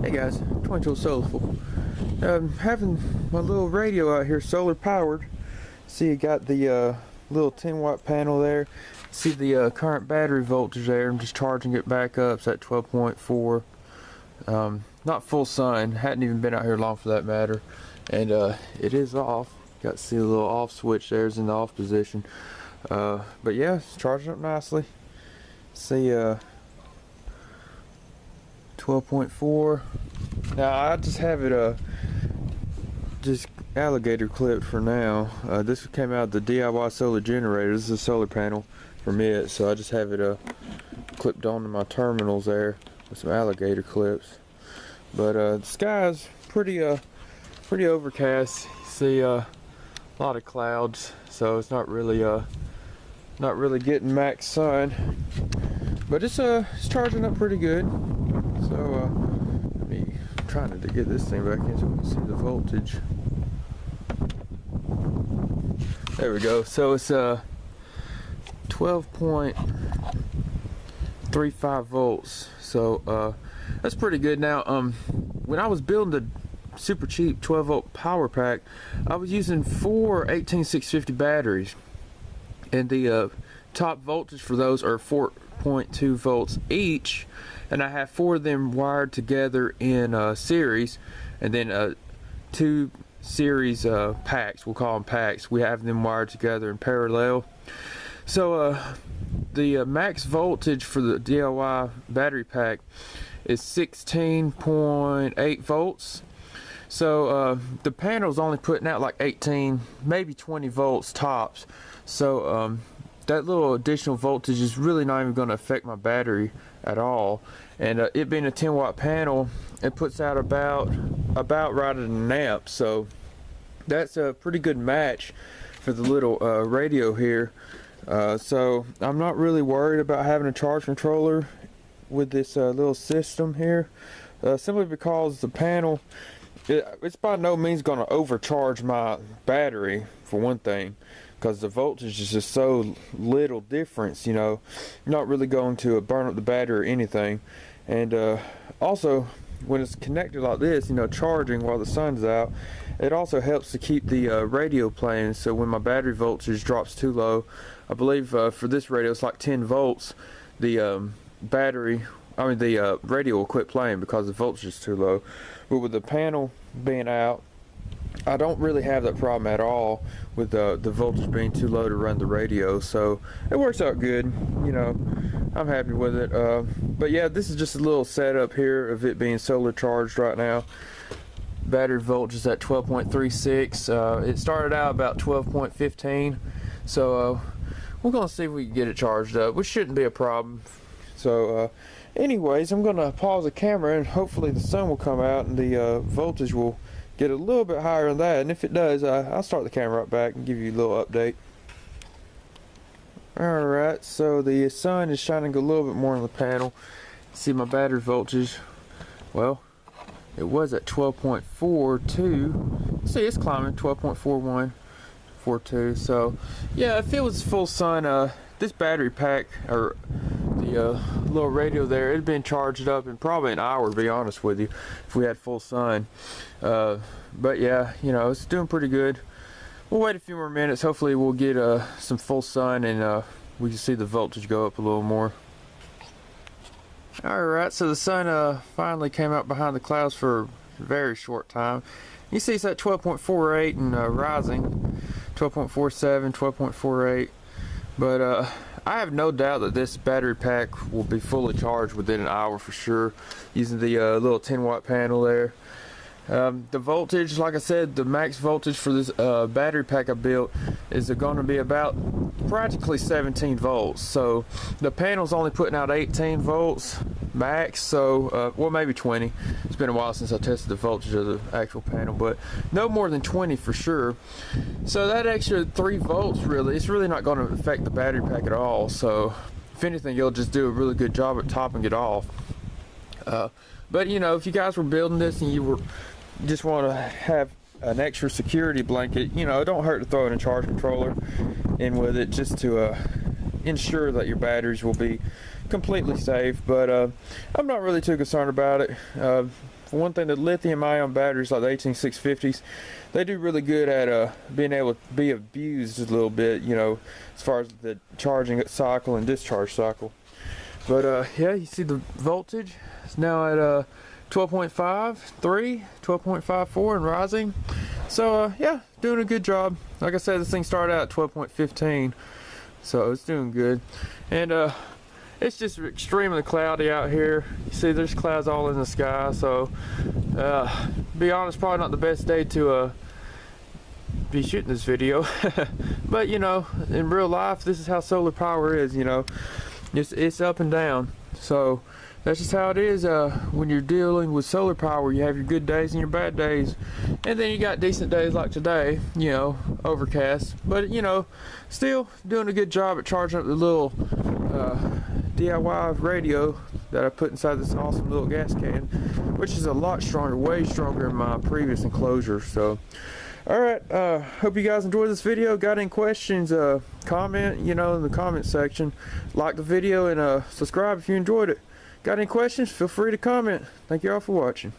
Hey guys, 22 Solarful. Having my little radio out here solar powered. See, you got the little 10-watt panel there. See the current battery voltage there. I'm just charging it back up. It's at 12.4. Not full sun. Hadn't even been out here long for that matter. And it is off. Got to see the little off switch there is in the off position. But yeah, it's charging up nicely. See, 12.4. Now I just have it just alligator clipped for now. This came out of the DIY solar generator. This is a solar panel from it, so I just have it clipped onto my terminals there with some alligator clips. But the sky's pretty overcast. You see a lot of clouds, so it's not really getting max sun. But it's charging up pretty good. So let me trying to get this thing back in so we can see the voltage. There we go. So it's 12.35 volts. So that's pretty good. Now when I was building the super cheap 12-volt power pack, I was using 4 18650 batteries, and the top voltage for those are 4.2 volts each, and I have 4 of them wired together in series, and then 2 series packs, we'll call them packs, we have them wired together in parallel. So the max voltage for the DIY battery pack is 16.8 volts. So the panel's only putting out like 18, maybe 20 volts tops. So that little additional voltage is really not even going to affect my battery at all. And it being a 10-watt panel, it puts out about right at an amp. So that's a pretty good match for the little radio here. So I'm not really worried about having a charge controller with this little system here, simply because the panel, it's by no means going to overcharge my battery, for one thing, because the voltage is just so little difference, you know, not really going to burn up the battery or anything. And also, when it's connected like this, you know, charging while the sun's out, it also helps to keep the radio playing. So when my battery voltage drops too low, I believe for this radio it's like 10 volts, the radio will quit playing because the voltage is too low. But with the panel being out, I don't really have that problem at all with the voltage being too low to run the radio. So it works out good, you know, I'm happy with it. But yeah, this is just a little setup here of it being solar charged right now. Battery voltage is at 12.36. It started out about 12.15. So we're gonna see if we can get it charged up, which shouldn't be a problem. So anyways, I'm gonna pause the camera and hopefully the sun will come out and the voltage will get a little bit higher than that. And if it does, I'll start the camera right back and give you a little update. Alright, so the sun is shining a little bit more on the panel. See my battery voltage, well, it was at 12.42. See, it's climbing, 12.41, 42. So yeah, if it was full sun, this battery pack, or the little radio there, it'd been charged up in probably an hour, to be honest with you, if we had full sun. But yeah, you know, it's doing pretty good. We'll wait a few more minutes. Hopefully we'll get some full sun and we can see the voltage go up a little more. Alright, so the sun finally came out behind the clouds for a very short time. You see it's at 12.48 and rising, 12.47, 12.48. But I have no doubt that this battery pack will be fully charged within an hour for sure, using the little 10-watt panel there. The voltage, like I said, the max voltage for this battery pack I built is going to be about practically 17 volts. So the panel's only putting out 18 volts max, so well, maybe 20. It's been a while since I tested the voltage of the actual panel, but no more than 20 for sure. So that extra 3 volts, really, it's really not going to affect the battery pack at all. So if anything, you'll just do a really good job at topping it off. But you know, if you guys were building this and you just want to have an extra security blanket, you know, it don't hurt to throw in a charge controller in with it, just to ensure that your batteries will be completely safe. But I'm not really too concerned about it. For one thing, the lithium-ion batteries like the 18650s, they do really good at being able to be abused a little bit, you know, as far as the charging cycle and discharge cycle. But yeah, you see the voltage. It's now at 12.53, 12.54 and rising. So yeah, doing a good job. Like I said, this thing started out at 12.15, so it's doing good. And it's just extremely cloudy out here. You see there's clouds all in the sky, so be honest, probably not the best day to be shooting this video. But you know, in real life, this is how solar power is, you know. It's up and down. So that's just how it is when you're dealing with solar power. You have your good days and your bad days, and then you got decent days like today, you know, overcast, but you know, still doing a good job at charging up the little DIY radio that I put inside this awesome little gas can, which is a lot stronger, way stronger than my previous enclosure. So alright, hope you guys enjoyed this video. Got any questions, comment, you know, in the comment section. Like the video and subscribe if you enjoyed it. Got any questions? Feel free to comment. Thank you all for watching.